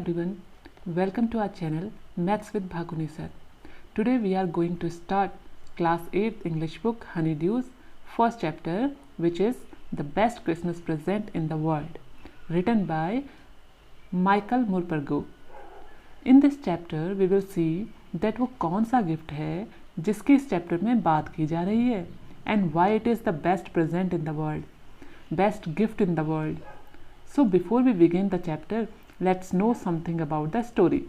everyone, welcome to our channel Maths with Bhaguni sir. Today we are going to start class 8 English book Honeydew's first chapter, which is the best Christmas present in the world, written by Michael Morpurgo. In this chapter we will see that वो कौन सा gift है जिसकी इस chapter में बात की जा रही है and why it is the best present in the world, best gift in the world. So before we begin the chapter, let's know something about the story,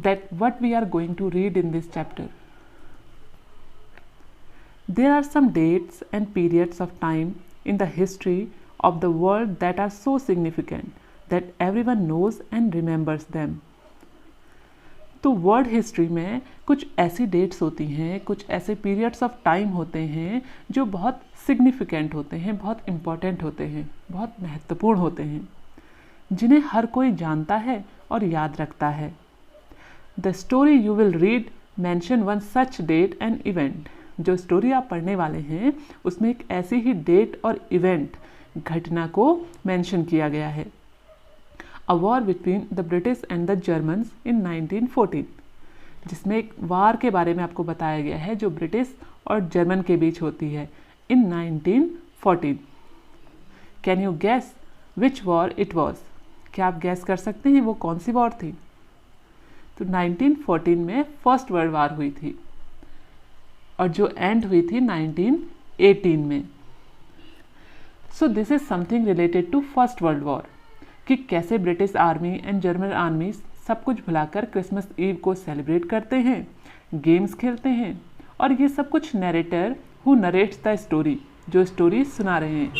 that what we are going to read in this chapter. There are some dates and periods of time in the history of the world that are so significant that everyone knows and remembers them. तो world history में कुछ ऐसी dates होती हैं, कुछ ऐसे periods of time होते हैं जो बहुत सिग्निफिकेंट होते हैं, बहुत इम्पॉर्टेंट होते हैं, बहुत महत्वपूर्ण होते हैं, जिन्हें हर कोई जानता है और याद रखता है. The story you will read mention one such date and event. जो स्टोरी आप पढ़ने वाले हैं उसमें एक ऐसी ही डेट और इवेंट, घटना को मेंशन किया गया है. A war between the British and the Germans in 1914, जिसमें एक वार के बारे में आपको बताया गया है जो ब्रिटिश और जर्मन के बीच होती है in 1914. Can you guess which war it was? क्या आप गैस कर सकते हैं वो कौन सी वॉर थी? तो 1914 में फर्स्ट वर्ल्ड वार हुई थी और जो एंड हुई थी 1918 में. So this is something related to first world war, कि कैसे British army and German army सब कुछ भुलाकर क्रिसमस ईव को सेलिब्रेट करते हैं, गेम्स खेलते हैं, और ये सब कुछ narrator who narrates the story, जो स्टोरी सुना रहे हैं,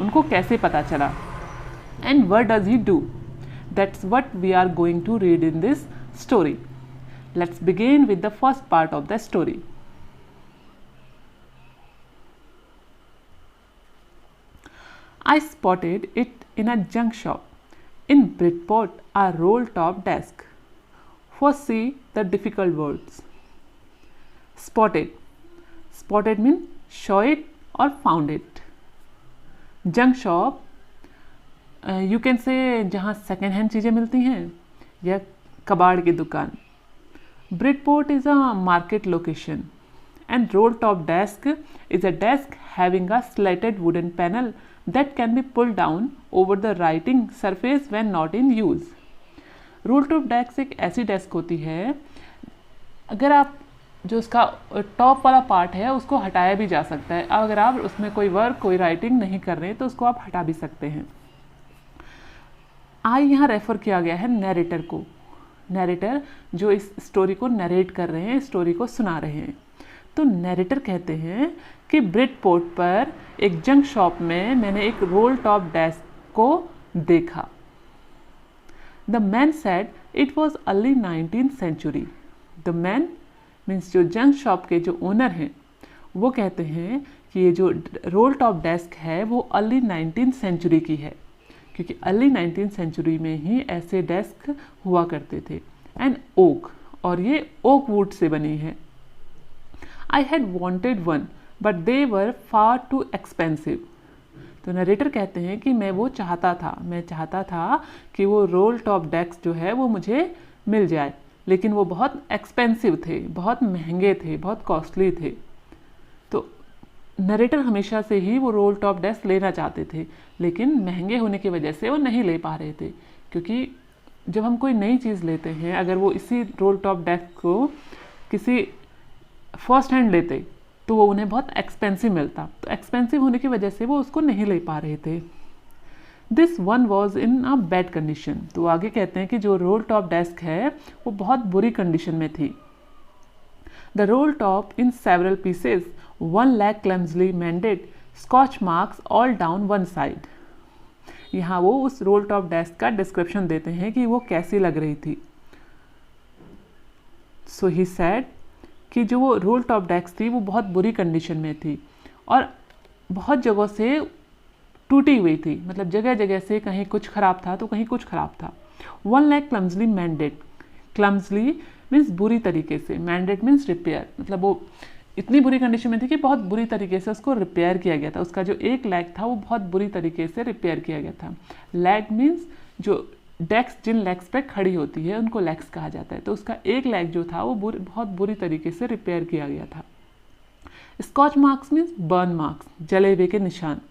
उनको कैसे पता चला, and what does he do. That's what we are going to read in this story. Let's begin with the first part of the story. I spotted it in a junk shop in Bridport, a roll-top desk. Foresee the difficult words. Spotted. Spotted means saw it or found it. Junk shop, you can say जहाँ second hand चीज़ें मिलती हैं या कबाड़ की दुकान. Bridport is a market location and roll-top desk is a desk having a slatted wooden panel that can be pulled down over the writing surface when not in use. Role top desk एक ऐसी desk होती है, अगर आप जो उसका top वाला part है उसको हटाया भी जा सकता है. अगर आप उसमें कोई वर्क, कोई राइटिंग नहीं कर रहे हैं तो उसको आप हटा भी सकते हैं. आई यहाँ रेफर किया गया है नरेटर को. नरेटर जो इस स्टोरी को नरेट कर रहे हैं, स्टोरी को सुना रहे हैं. तो नरेटर कहते हैं कि ब्रिडपोर्ट पर एक जंक शॉप में मैंने एक रोल टॉप डेस्क को देखा. The man said it was early 19th century. The man means जो जंक शॉप के जो ओनर हैं वो कहते हैं कि ये जो रोल टॉप डेस्क है वो अर्ली 19th सेंचुरी की है, क्योंकि अर्ली 19th सेंचुरी में ही ऐसे डेस्क हुआ करते थे. एंड ओक, और ये ओक वुड से बनी है. I had wanted one, but they were far too expensive. तो नरेटर कहते हैं कि मैं चाहता था कि वो रोल टॉप डेस्क जो है वो मुझे मिल जाए, लेकिन वो बहुत एक्सपेंसिव थे, बहुत महंगे थे, बहुत कॉस्टली थे. तो नरेटर हमेशा से ही वो रोल टॉप डेस्क लेना चाहते थे, लेकिन महंगे होने की वजह से वो नहीं ले पा रहे थे. क्योंकि जब हम कोई नई चीज़ लेते हैं, अगर वो इसी रोल टॉप डेस्क को किसी फर्स्ट हैंड लेते तो वो उन्हें बहुत एक्सपेंसिव मिलता. तो एक्सपेंसिव होने की वजह से वो उसको नहीं ले पा रहे थे. This one was in a bad condition. तो आगे कहते हैं कि जो रोल टॉप डेस्क है वो बहुत बुरी कंडीशन में थी. The roll top in several pieces, one leg clumsily mended, Scotch marks all down one side. यहाँ वो उस रोल टॉप डेस्क का डिस्क्रिप्शन देते हैं कि वो कैसी लग रही थी. सो ही सेड कि जो वो रोल टॉप डेस्क थी वो बहुत बुरी कंडीशन में थी और बहुत जगहों से टूटी हुई थी. मतलब जगह जगह से कहीं कुछ ख़राब था तो कहीं कुछ ख़राब था. One leg clumsily mended. Clumsily means बुरी तरीके से, मैंडेड मीन्स रिपेयर. मतलब वो इतनी बुरी कंडीशन में थी कि बहुत बुरी तरीके से उसको रिपेयर किया गया था. उसका जो एक लैग था वो बहुत बुरी तरीके से रिपेयर किया गया था. लैग मीन्स जो डेस्क जिन लेग्स पे खड़ी होती है उनको लेग्स कहा जाता है। तो उसका एक लेग जो था वो बहुत बुरी तरीके से रिपेयर किया गया था। Scorch marks means burn marks, जले हुए के निशान।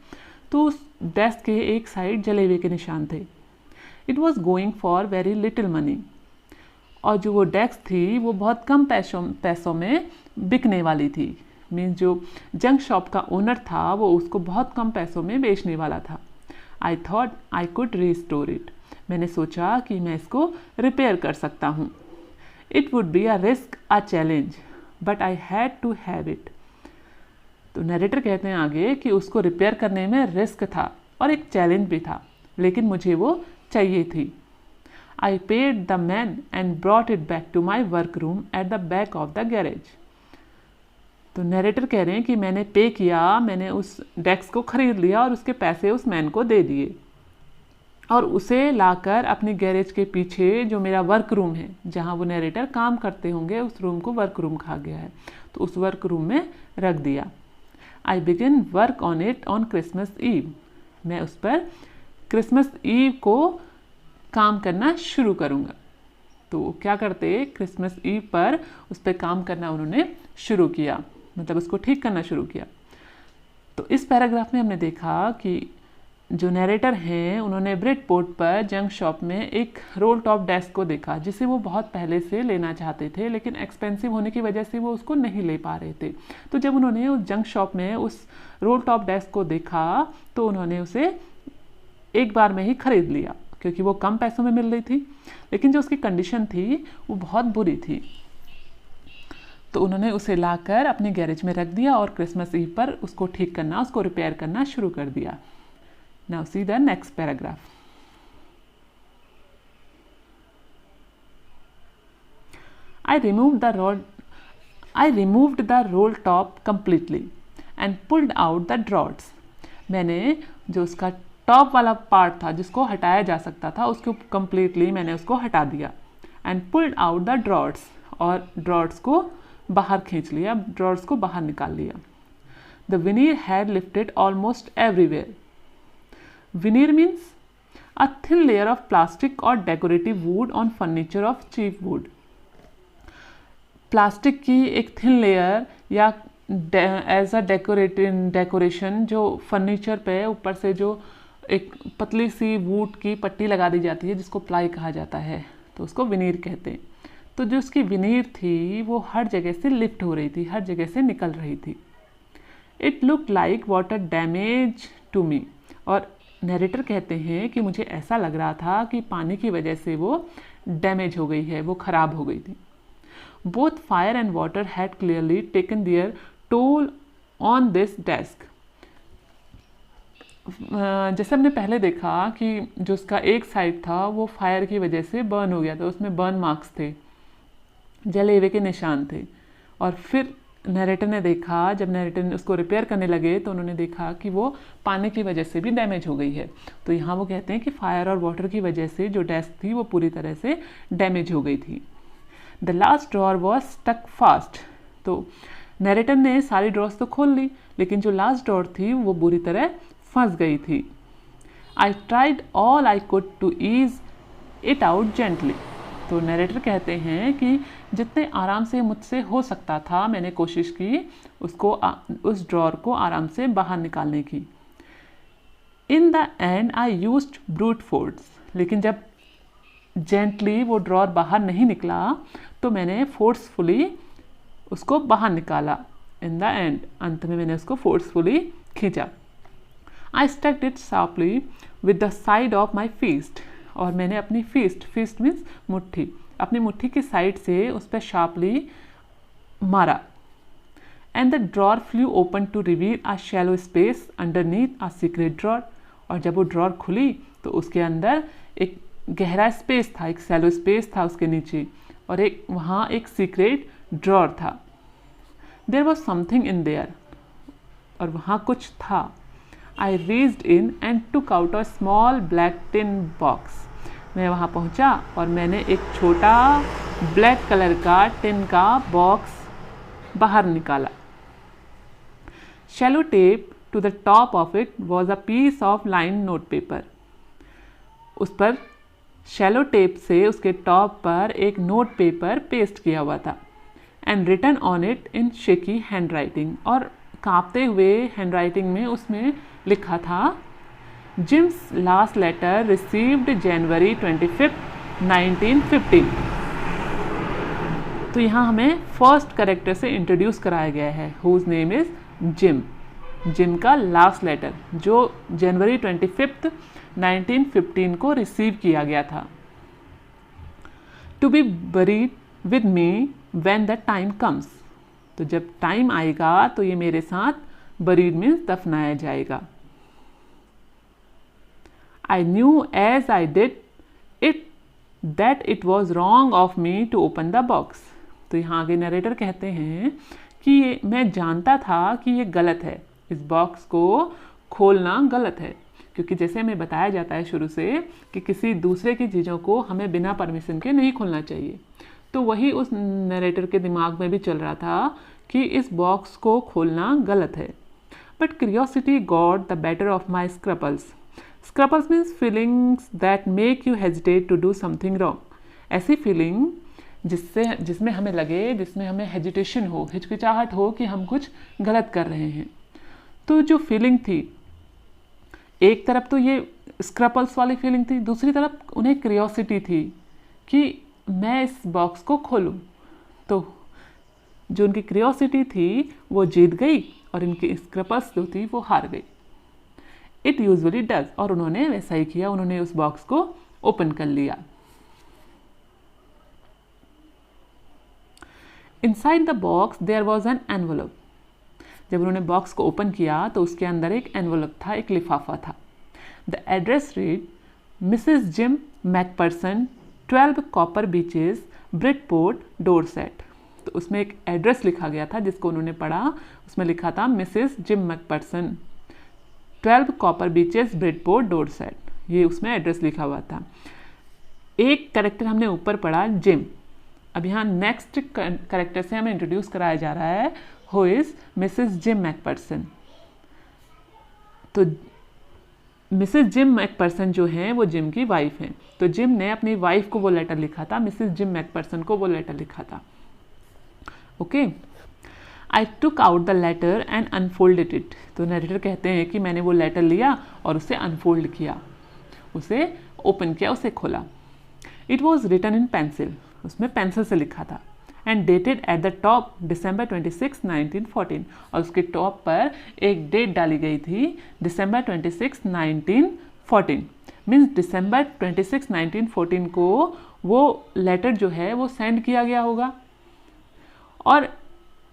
तो उस डेस्क के एक साइड जले हुए के निशान थे। It was going for very little money, और जो वो डेस्क थी वो बहुत कम पैसों में बिकने वाली थी। मीन्स जो जंक शॉप का ओनर था वो उसको बहुत कम पैसों में बेचने वाला था। I thought I could restore it, मैंने सोचा कि मैं इसको रिपेयर कर सकता हूँ। It would be a risk, a challenge, but I had to have it. तो नरेटर कहते हैं आगे कि उसको रिपेयर करने में रिस्क था और एक चैलेंज भी था, लेकिन मुझे वो चाहिए थी। I paid the man and brought it back to my work room at the back of the garage. तो नरेटर कह रहे हैं कि मैंने पे किया, मैंने उस डेस्क को खरीद लिया और उसके पैसे उस मैन को दे दिए और उसे लाकर अपनी गैरेज के पीछे जो मेरा वर्क रूम है, जहाँ वो नरेटर काम करते होंगे, उस रूम को वर्क रूम कहा गया है, तो उस वर्क रूम में रख दिया। I begin work on it on Christmas Eve, मैं उस पर क्रिसमस ईव को काम करना शुरू करूँगा। तो क्या करते, क्रिसमस ईव पर उस पर काम करना उन्होंने शुरू किया, मतलब उसको ठीक करना शुरू किया। तो इस पैराग्राफ में हमने देखा कि जो नरेटर हैं उन्होंने ब्रिडपोर्ट पर जंक शॉप में एक रोल टॉप डेस्क को देखा, जिसे वो बहुत पहले से लेना चाहते थे, लेकिन एक्सपेंसिव होने की वजह से वो उसको नहीं ले पा रहे थे। तो जब उन्होंने उस जंक शॉप में उस रोल टॉप डेस्क को देखा तो उन्होंने उसे एक बार में ही खरीद लिया, क्योंकि वो कम पैसों में मिल रही थी, लेकिन जो उसकी कंडीशन थी वो बहुत बुरी थी। तो उन्होंने उसे लाकर अपने गैरेज में रख दिया और क्रिसमस ईव पर उसको ठीक करना, उसको रिपेयर करना शुरू कर दिया। Now see the next paragraph. I removed the roll top completely and pulled out the drawers. मैंने जो उसका टॉप वाला पार्ट था जिसको हटाया जा सकता था उसको completely मैंने उसको हटा दिया। And pulled out the drawers, और ड्रॉर्स को बाहर खींच लिया, ड्रॉर्स को बाहर निकाल लिया। The veneer had lifted almost everywhere. Veneer means a thin layer of plastic or decorative wood on furniture of cheap wood. Plastic की एक थिन लेयर या एज अ डेकोरेशन जो फर्नीचर पे ऊपर से जो एक पतली सी वुड की पट्टी लगा दी जाती है जिसको प्लाई कहा जाता है, तो उसको विनीर कहते हैं। तो जो उसकी विनीर थी वो हर जगह से लिफ्ट हो रही थी, हर जगह से निकल रही थी। It look like water damage to me, और नरेटर कहते हैं कि मुझे ऐसा लग रहा था कि पानी की वजह से वो डैमेज हो गई है, वो ख़राब हो गई थी। Both fire and water had clearly taken their toll on this desk. जैसे हमने पहले देखा कि जो उसका एक साइड था वो फायर की वजह से बर्न हो गया था, उसमें बर्न मार्क्स थे, जले हुए के निशान थे। और फिर नरेटर ने देखा, जब नरेटर ने उसको रिपेयर करने लगे तो उन्होंने देखा कि वो पानी की वजह से भी डैमेज हो गई है। तो यहाँ वो कहते हैं कि फायर और वाटर की वजह से जो डेस्क थी वो पूरी तरह से डैमेज हो गई थी। The last drawer was stuck fast. तो नरेटर ने सारी ड्रॉर्स तो खोल ली, लेकिन जो लास्ट ड्रॉर थी वो बुरी तरह फंस गई थी। I tried all I could to ease it out gently. तो नरेटर कहते हैं कि जितने आराम से मुझसे हो सकता था मैंने कोशिश की उस ड्रॉर को आराम से बाहर निकालने की। In the and I used brute force, लेकिन जब जेंटली वो ड्रॉर बाहर नहीं निकला तो मैंने फोर्सफुली उसको बाहर निकाला। इन द एंड, अंत में मैंने उसको फोर्सफुली खींचा। I struck it sharply with the side of my fist, और मैंने अपनी फिस्ट मीन्स मुट्ठी, अपनी मुट्ठी की साइड से उस पर शार्पली मारा। And the drawer flew open to reveal a shallow space underneath a secret drawer, और जब वो ड्रॉर खुली तो उसके अंदर एक गहरा स्पेस था, एक शैलो स्पेस था उसके नीचे, और वहाँ एक सीक्रेट ड्रॉर था। There was something in there, और वहाँ कुछ था। I reached in and took out a small black tin box. मैं वहाँ पहुँचा और मैंने एक छोटा ब्लैक कलर का टिन का बॉक्स बाहर निकाला। Sellotaped to the top of it was a piece of lined note paper. उस पर शैलो टेप से उसके टॉप पर एक नोट पेपर पेस्ट किया हुआ था and written on it in shaky hand writing, और कांपते हुए हैंड राइटिंग में उसमें लिखा था Jim's last letter received January 25, 1915। तो यहाँ हमें फर्स्ट कैरेक्टर से इंट्रोड्यूस कराया गया है, whose name is Jim. Jim का लास्ट लेटर जो जनवरी 25, 1915 को रिसीव किया गया था। To be buried with me when the time comes, तो जब टाइम आएगा तो ये मेरे साथ बरीड मीन्स दफनाया जाएगा। I knew as I did it that it was wrong of me to open the box। तो यहाँ आगे नरेटर कहते हैं कि मैं जानता था कि ये गलत है, इस बॉक्स को खोलना गलत है, क्योंकि जैसे हमें बताया जाता है शुरू से कि किसी दूसरे की चीज़ों को हमें बिना परमिशन के नहीं खोलना चाहिए। तो वही उस नरेटर के दिमाग में भी चल रहा था कि इस बॉक्स को खोलना गलत है। But curiosity got the better of my scruples. Scruples means feelings that make you hesitate to do something wrong. ऐसी फीलिंग जिसमें हमें लगे, जिसमें हमें हेजिटेशन हो, हिचकिचाहट हो कि हम कुछ गलत कर रहे हैं। तो जो फीलिंग थी, एक तरफ तो ये स्क्रपल्स वाली फीलिंग थी, दूसरी तरफ उन्हें क्यूरियोसिटी थी कि मैं इस बॉक्स को खोलूं। तो जो उनकी क्यूरियोसिटी थी वो जीत गई और इनकी स्क्रपल्स जो थी वो हार गई। इट यूजुअली डज, और उन्होंने वैसा ही किया, उन्होंने उस बॉक्स को ओपन कर लिया। Inside the box there was an envelope. जब उन्होंने बॉक्स को ओपन किया तो उसके अंदर एक एनवलप था, एक लिफाफा था। The address read Mrs Jim McPherson, 12 Copper Beeches, Bridport, Dorset. तो उसमें एक एड्रेस लिखा गया था जिसको उन्होंने पढ़ा, उसमें लिखा था Mrs Jim McPherson, 12 Copper Beeches, Bridport, Dorset, ये उसमें एड्रेस लिखा हुआ था। एक कैरेक्टर हमने ऊपर पढ़ा जिम। अब यहाँ नेक्स्ट कैरेक्टर से हमें इंट्रोड्यूस कराया जा रहा है who is Mrs Jim McPherson. तो मिसेस जिम मैकपर्सन जो हैं वो जिम की वाइफ हैं। तो जिम ने अपनी वाइफ को वो लेटर लिखा था, मिसेस जिम मैकपर्सन को वो लेटर लिखा था। Okay, I took out the letter and unfolded it. तो नरेटर कहते हैं कि मैंने वो लेटर लिया और उसे अनफोल्ड किया, उसे ओपन किया, उसे खोला। It was written in pencil, उसमें पेंसिल से लिखा था, and dated at the top December 26, 1914, और उसके टॉप पर एक डेट डाली गई थी December 26, 1914। मीन्स December 26, 1914 को वो लेटर जो है वो सेंड किया गया होगा, और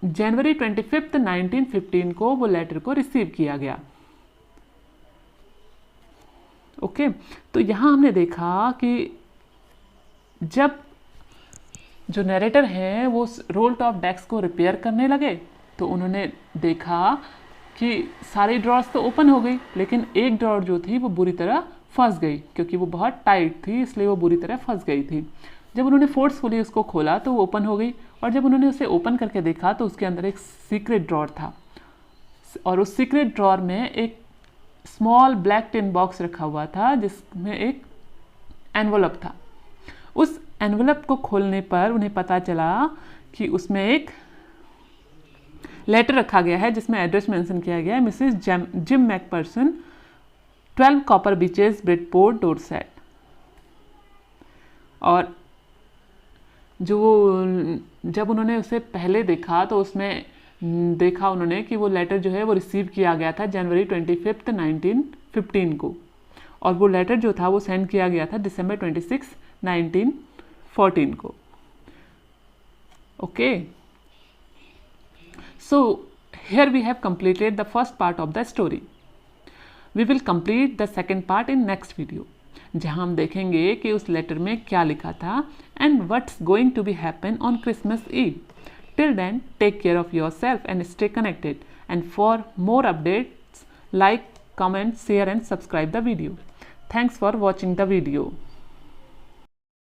जनवरी 25, 1915 को वो लेटर को रिसीव किया गया। ओके, तो यहाँ हमने देखा कि जब जो नरेटर हैं वो रोल टॉप डेस्क को रिपेयर करने लगे तो उन्होंने देखा कि सारी ड्रॉर्स तो ओपन हो गई, लेकिन एक ड्रॉर जो थी वो बुरी तरह फंस गई, क्योंकि वो बहुत टाइट थी इसलिए वो बुरी तरह फंस गई थी। जब उन्होंने फोर्सफुली उसको खोला तो वो ओपन हो गई, और जब उन्होंने उसे ओपन करके देखा तो उसके अंदर एक सीक्रेट ड्रॉर था, और उस सीक्रेट ड्रॉर में एक स्मॉल ब्लैक टिन बॉक्स रखा हुआ था जिसमें एक एनवलप था। उस एनवलप को खोलने पर उन्हें पता चला कि उसमें एक लेटर रखा गया है जिसमें एड्रेस मेंशन किया गया है Mrs Jim McPherson, 12 Copper Beeches, Bridport, Dorset. और जब उन्होंने उसे पहले देखा तो उसमें देखा उन्होंने कि वो लेटर जो है वो रिसीव किया गया था जनवरी 25, 1915 को, और वो लेटर जो था वो सेंड किया गया था December 26, 1914 को। Okay, so here we have completed the first part of the story. We will complete the second part in next video, जहाँ हम देखेंगे कि उस लेटर में क्या लिखा था and what's going to be happen on Christmas Eve. Till then, take care of yourself and stay connected. And for more updates, like, comment, share and subscribe the video. Thanks for watching the video.